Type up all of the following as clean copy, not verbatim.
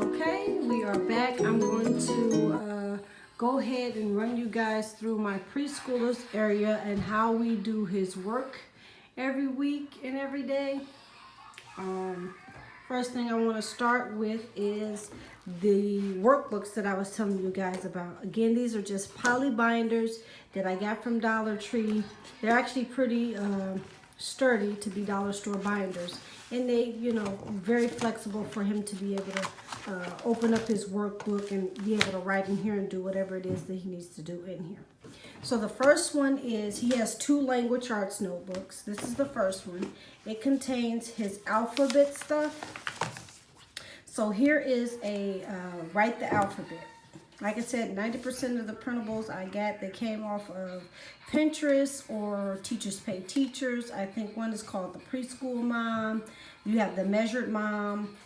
Okay, we are back. I'm going to go ahead and run you guys through my preschooler's area and how we do his work every week and every day. First thing I want to start with is the workbooks that I was telling you guys about. Again, these are just poly binders that I got from Dollar Tree. They're actually pretty sturdy to be dollar store binders, and they, very flexible for him to be able to open up his workbook and be able to write in here and do whatever it is that he needs to do in here. So the first one is, he has 2 language arts notebooks. This is the first one. It contains his alphabet stuff. So here is a write the alphabet. Like I said, 90% of the printables I got, they came off of Pinterest or Teachers Pay Teachers. I think one is called the Preschool Mom. You have the Measured Mom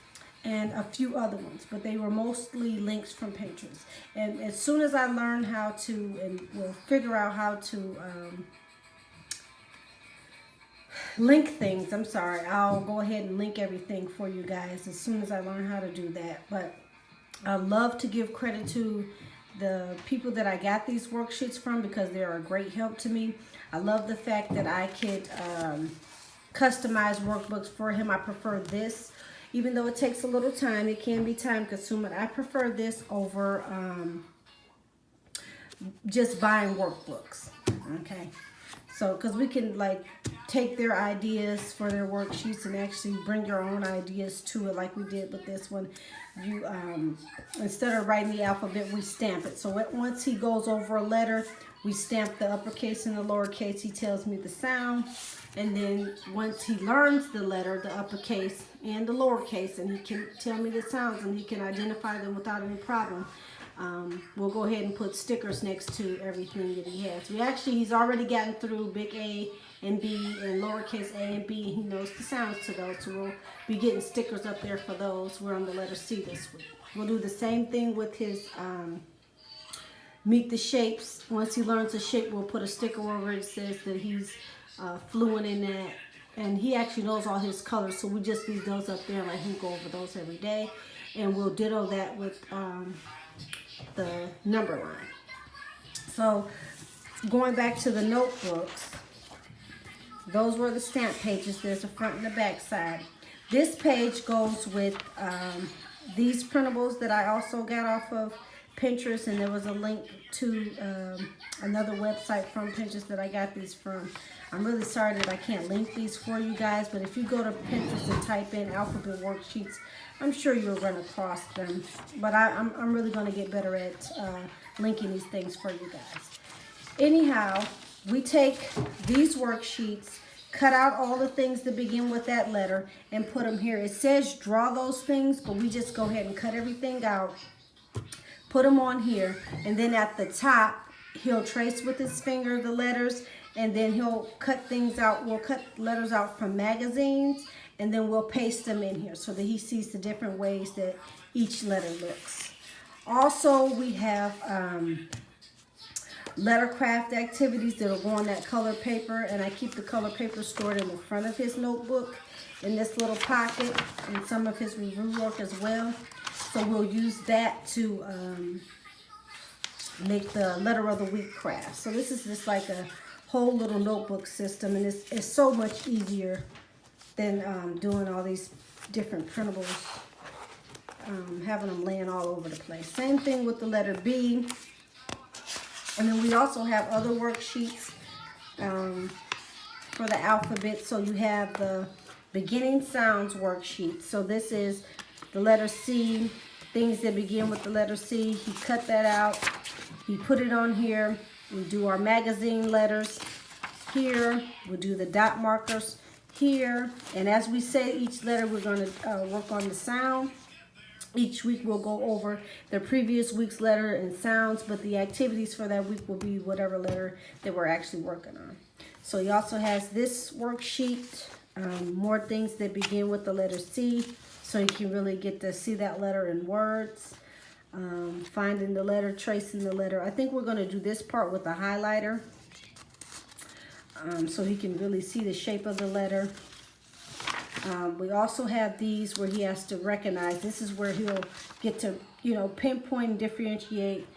and a few other ones, but they were mostly links from Pinterest. And as soon as I learned how to, and we'll figure out how to link things, I'll go ahead and link everything for you guys as soon as I learn how to do that. But I love to give credit to the people that I got these worksheets from because they're a great help to me. I love the fact that I could customize workbooks for him. I prefer this. Even though it takes a little time, it can be time consuming. I prefer this over just buying workbooks, okay? So, because we can like take their ideas for their worksheets and actually bring your own ideas to it, like we did with this one. You instead of writing the alphabet, we stamp it. So once he goes over a letter, we stamp the uppercase and the lowercase. He tells me the sound, and then once he learns the letter, the uppercase and the lowercase, and he can tell me the sounds and he can identify them without any problem. We'll go ahead and put stickers next to everything that he has. He's already gotten through big A and B and lowercase a and B, and he knows the sounds to those. So we'll be getting stickers up there for those. We're on the letter C this week. We'll do the same thing with his meet the shapes. Once he learns a shape, we'll put a sticker over it that says that he's fluent in that. And he actually knows all his colors, so we just leave those up there and let him go over those every day. And we'll ditto that with the number line. So going back to the notebooks, those were the stamp pages. There's a front and the back side. This page goes with these printables that I also got off of Pinterest, and there was a link to another website from Pinterest that I got these from. I'm really sorry that I can't link these for you guys, but if you go to Pinterest and type in alphabet worksheets, I'm sure you'll run across them. But I'm really going to get better at linking these things for you guys. Anyhow, we take these worksheets, cut out all the things that begin with that letter, and put them here. It says draw those things, but we just go ahead and cut everything out, put them on here, and then at the top, he'll trace with his finger the letters, and then he'll cut things out. We'll cut letters out from magazines, and then we'll paste them in here so that he sees the different ways that each letter looks. Also, we have letter craft activities that will go on that color paper, and I keep the color paper stored in the front of his notebook in this little pocket, and some of his review work as well. So we'll use that to make the letter of the week craft. So this is just like a whole little notebook system, and it's so much easier than doing all these different printables, having them laying all over the place. Same thing with the letter B. And then we also have other worksheets for the alphabet. So you have the beginning sounds worksheet. So this is the letter C, things that begin with the letter C. He cut that out. He put it on here. We do our magazine letters here. We'll do the dot markers here. And as we say each letter, we're going to work on the sound. Each week we'll go over the previous week's letter and sounds, but the activities for that week will be whatever letter that we're actually working on. So he also has this worksheet, more things that begin with the letter C, so you can really get to see that letter in words. Finding the letter, tracing the letter. I think we're going to do this part with a highlighter, so he can really see the shape of the letter. We also have these where he has to recognize. This is where he'll get to, you know, pinpoint and differentiate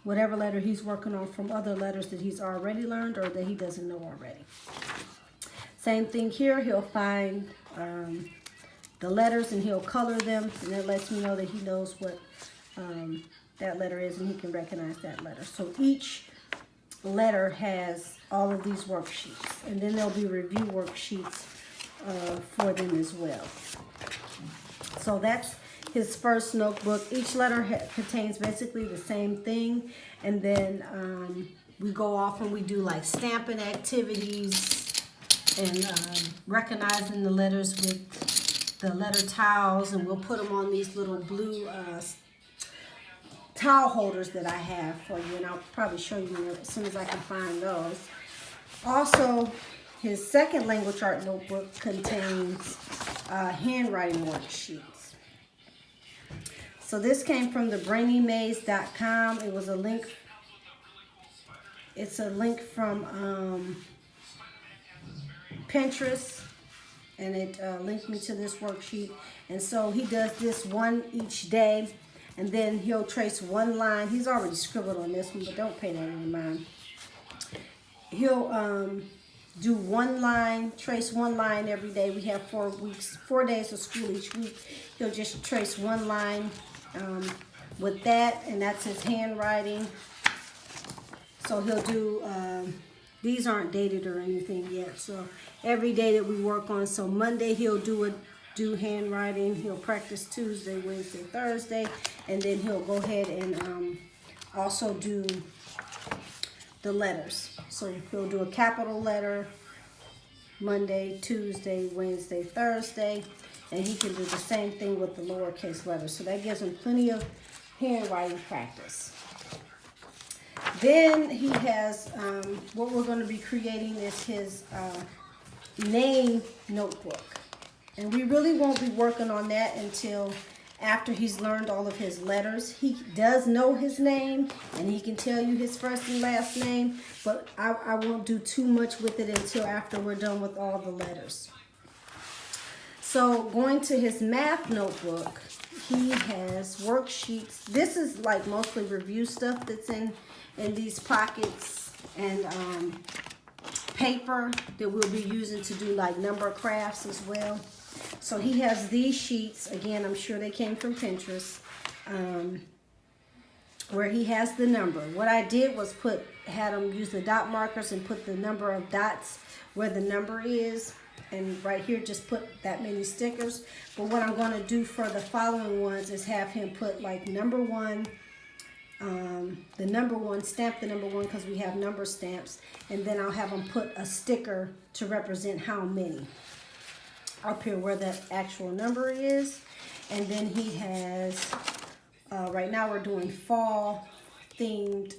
whatever letter he's working on from other letters that he's already learned or that he doesn't know already. Same thing here. He'll find the letters and he'll color them, and that lets me know that he knows what that letter is and he can recognize that letter. So each letter has all of these worksheets, and then there'll be review worksheets for them as well. So that's his first notebook. Each letter contains basically the same thing, and then we go off and we do like stamping activities and recognizing the letters with the letter tiles, and we'll put them on these little blue towel holders that I have for you, and I'll probably show you as soon as I can find those. Also, his second language art notebook contains handwriting worksheets. So this came from the brainymaze.com. It was a link. It's a link from Pinterest, and it linked me to this worksheet. And so he does this one each day, and then he'll trace one line. He's already scribbled on this one, but don't pay that any mind. He'll do one line, trace one line every day. We have 4 weeks, 4 days of school each week. He'll just trace one line with that, and that's his handwriting. So he'll do, these aren't dated or anything yet, so every day that we work on. So Monday he'll do handwriting. He'll practice Tuesday, Wednesday, Thursday, and then he'll go ahead and also do the letters. So he'll do a capital letter Monday, Tuesday, Wednesday, Thursday, and he can do the same thing with the lowercase letters. So that gives him plenty of handwriting practice. Then he has, what we're going to be creating is his name notebook. And we really won't be working on that until after he's learned all of his letters. He does know his name, and he can tell you his first and last name, but I won't do too much with it until after we're done with all the letters. So going to his math notebook, he has worksheets. This is like mostly review stuff that's in these pockets, and paper that we'll be using to do like number crafts as well. So he has these sheets. Again, I'm sure they came from Pinterest, where he has the number. What I did was had him use the dot markers and put the number of dots where the number is. And right here, just put that many stickers. But what I'm going to do for the following ones is have him put like number 1, the number 1, stamp the number 1 because we have number stamps. And then I'll have him put a sticker to represent how many up here where that actual number is. And then he has, right now we're doing fall themed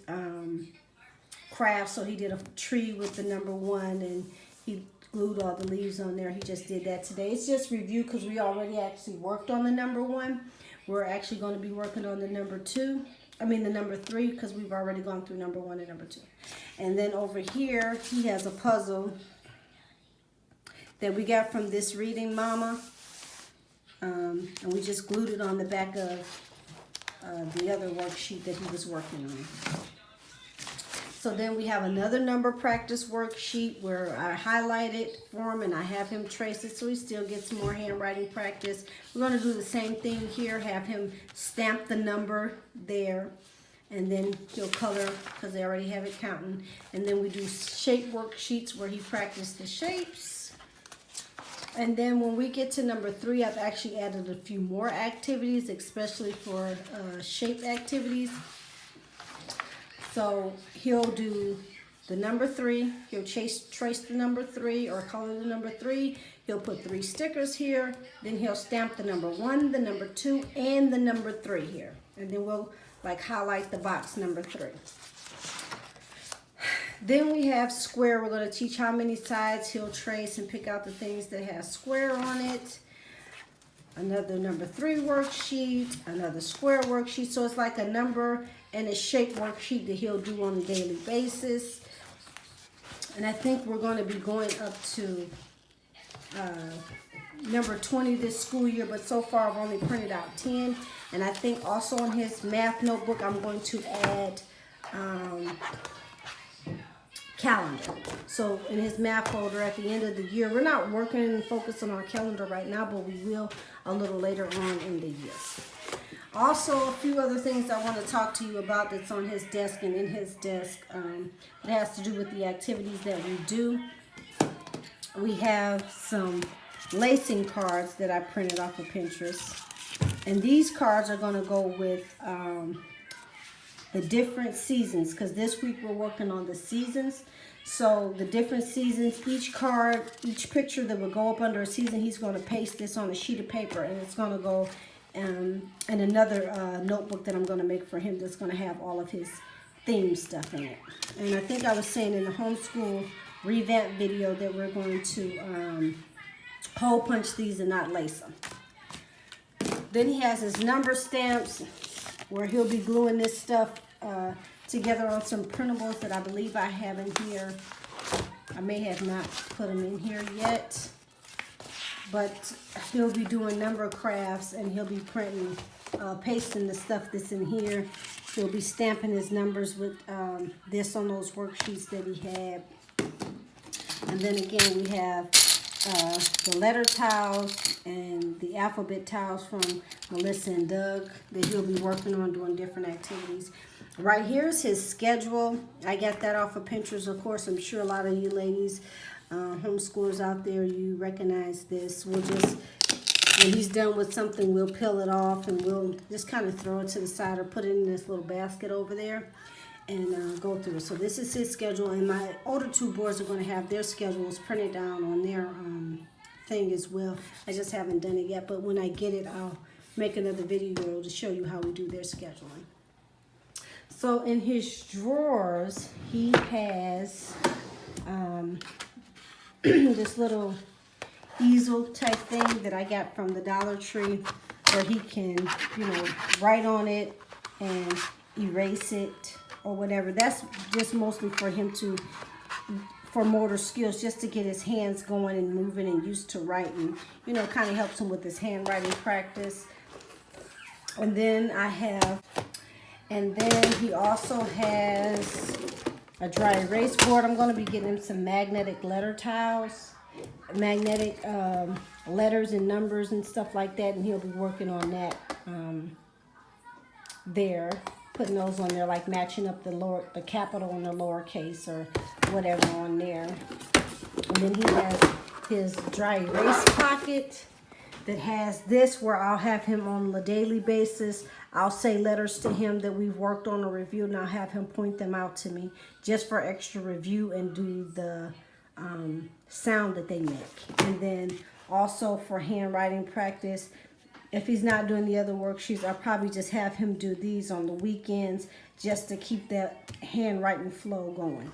crafts. So he did a tree with the number 1, and he glued all the leaves on there. He just did that today. It's just review because we already actually worked on the number 1. We're actually going to be working on the number 2. I mean the number 3, because we've already gone through number 1 and number 2. And then over here, he has a puzzle that we got from This Reading Mama. And we just glued it on the back of the other worksheet that he was working on. So then we have another number practice worksheet where I highlight it for him and I have him trace it so he still gets more handwriting practice. We're going to do the same thing here, have him stamp the number there, and then he'll color because they already have it counting. And then we do shape worksheets where he practiced the shapes. And then when we get to number 3, I've actually added a few more activities, especially for shape activities. So he'll do the number 3, he'll trace the number 3 or color the number 3. He'll put 3 stickers here. Then he'll stamp the number 1, the number 2, and the number 3 here. And then we'll like highlight the box number 3. Then we have square. We're going to teach how many sides he'll trace and pick out the things that have square on it. Another number 3 worksheet, another square worksheet. So it's like a number and a shape worksheet that he'll do on a daily basis. And I think we're going to be going up to number 20 this school year, but so far I've only printed out 10. And I think also in his math notebook, I'm going to add calendar. So in his math folder at the end of the year, we're not working and focusing on calendar right now, but we will a little later on in the year. Also, a few other things I want to talk to you about that's on his desk and in his desk. It has to do with the activities that we do. We have some lacing cards that I printed off of Pinterest. And these cards are going to go with the different seasons, because this week we're working on the seasons. So the different seasons, each card, each picture that will go up under a season, he's going to paste this on a sheet of paper, and it's going to go in another notebook that I'm going to make for him that's going to have all of his theme stuff in it. And I think I was saying in the homeschool revamp video that we're going to hole punch these and not lace them. Then he has his number stamps where he'll be gluing this stuff together on some printables that I believe I have in here. I may have not put them in here yet, but he'll be doing number crafts, and he'll be printing, pasting the stuff that's in here. He'll be stamping his numbers with this on those worksheets that he had. And then again, we have the letter tiles and the alphabet tiles from Melissa and Doug that he'll be working on doing different activities. Right here is his schedule. I got that off of Pinterest. Of course, I'm sure a lot of you ladies, homeschoolers out there, you recognize this. We'll just, when he's done with something, we'll peel it off and we'll just kind of throw it to the side or put it in this little basket over there and go through it. So this is his schedule, and my older two boys are going to have their schedules printed down on their thing as well. I just haven't done it yet, but when I get it, I'll make another video to show you how we do their scheduling. So in his drawers, he has this little easel type thing that I got from the Dollar Tree, where he can, you know, write on it and erase it or whatever. That's just mostly for him to, for motor skills, just to get his hands going and moving and used to writing. You know, it kind of helps him with his handwriting practice. And then he also has a dry erase board. I'm going to be getting him some magnetic letter tiles, magnetic letters and numbers and stuff like that, and he'll be working on that there, putting those on there, like matching up the capital and the lowercase or whatever on there. And then he has his dry erase pocket that has this, where I'll have him on a daily basis. I'll say letters to him that we've worked on or reviewed, and I'll have him point them out to me just for extra review and do the sound that they make. And then also for handwriting practice, if he's not doing the other worksheets, I'll probably just have him do these on the weekends just to keep that handwriting flow going.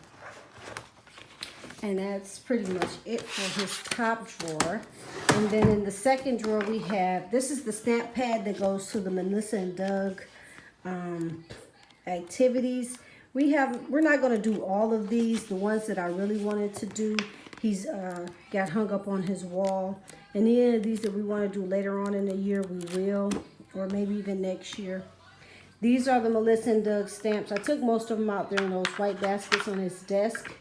And that's pretty much it for his top drawer. And then in the second drawer we have, this is the stamp pad that goes to the Melissa and Doug activities. We're not going to do all of these. The ones that I really wanted to do, he's got hung up on his wall. And any of these that we want to do later on in the year, we will, or maybe even next year. These are the Melissa and Doug stamps. I took most of them out there in those white baskets on his desk,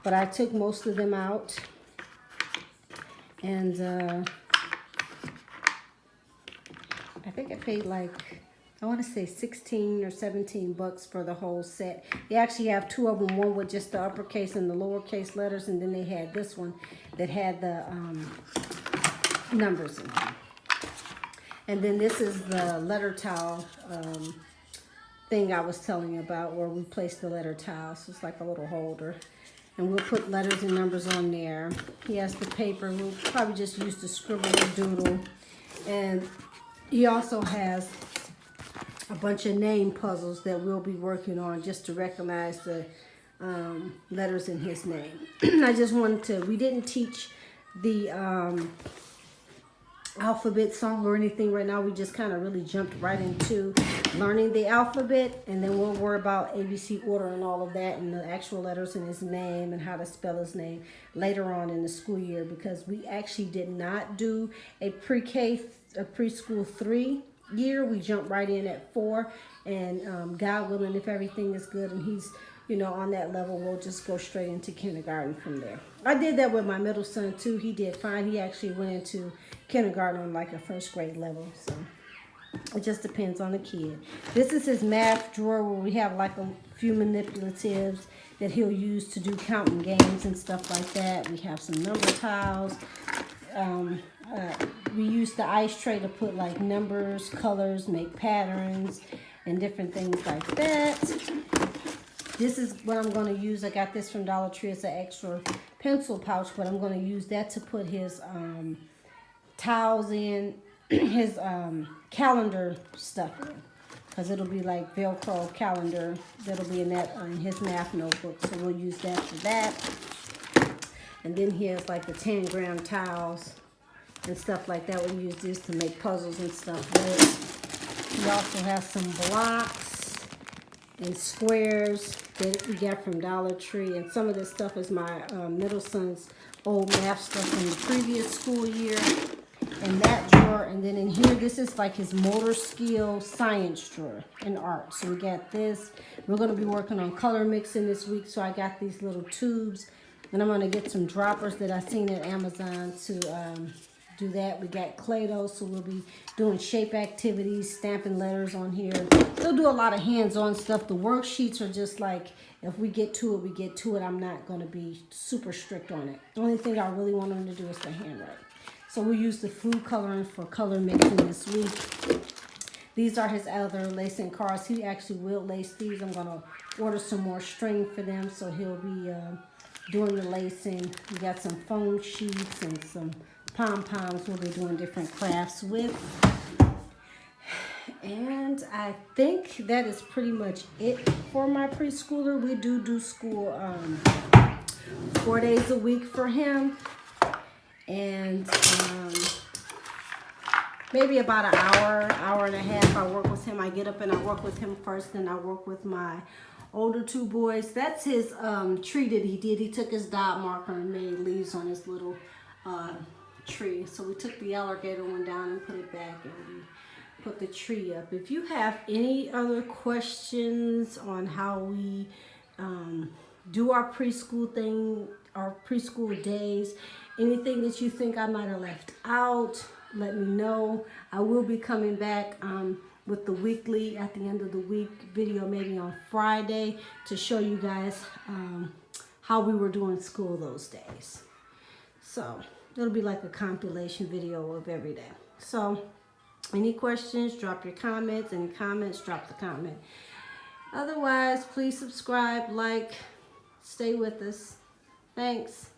but I took most of them out. And I think I paid like, I want to say 16 or 17 bucks for the whole set. They actually have two of them, one with just the uppercase and the lowercase letters, and then they had this one that had the numbers in it. And then this is the letter tile thing I was telling you about, where we place the letter tile. So it's like a little holder. And we'll put letters and numbers on there. He has the paper. We'll probably just use the scribble or doodle. And he also has a bunch of name puzzles that we'll be working on just to recognize the letters in his name. I just wanted to, we didn't teach the alphabet song or anything right now. We just kind of really jumped right into learning the alphabet, and then we'll worry about ABC order and all of that and the actual letters in his name and how to spell his name later on in the school year, because we actually did not do a pre-K, a preschool 3 year. We jumped right in at 4, and God willing, if everything is good and he's, you know, on that level, we'll just go straight into kindergarten from there. I did that with my middle son too. He did fine. He actually went into kindergarten on like a 1st grade level. So it just depends on the kid. This is his math drawer where we have like a few manipulatives that he'll use to do counting games and stuff like that. We have some number tiles. We use the ice tray to put like numbers, colors, make patterns, and different things like that. This is what I'm going to use. I got this from Dollar Tree. It's an extra pencil pouch, but I'm going to use that to put his tiles in, his calendar stuff in. Because it'll be like Velcro calendar that'll be in that in his math notebook. So we'll use that for that. And then he has like the 10-gram tiles and stuff like that. We use this to make puzzles and stuff with. He also has some blocks and squares that we got from Dollar Tree, and some of this stuff is my middle son's old math stuff from the previous school year. And that drawer, and then in here, this is like his motor skill science drawer in art. So we got this. We're going to be working on color mixing this week, so I got these little tubes, and I'm going to get some droppers that I seen at Amazon to do that. We got Play-Doh, so we'll be doing shape activities, stamping letters on here. They'll do a lot of hands-on stuff. The worksheets are just like, if we get to it, we get to it. I'm not going to be super strict on it. The only thing I really want them to do is the handwrite. So we'll use the food coloring for color mixing this week. These are his other lacing cards. He actually will lace these. I'm going to order some more string for them, so he'll be doing the lacing. We got some foam sheets and some pom-poms we'll be doing different crafts with. And I think that is pretty much it for my preschooler. We do school 4 days a week for him. And maybe about an hour and a half I work with him. I get up and I work with him first, then I work with my older 2 boys. That's his tree that he did. He took his dot marker and made leaves on his little tree. So we took the alligator one down and put it back, and we put the tree up. If you have any other questions on how we do our preschool thing, our preschool days, anything that you think I might have left out, let me know. I will be coming back with the weekly at the end of the week video, maybe on Friday, to show you guys how we were doing school those days. So it'll be like a compilation video of every day. So any questions, drop your comments. Any comments, drop the comment. Otherwise, please subscribe, like, stay with us. Thanks.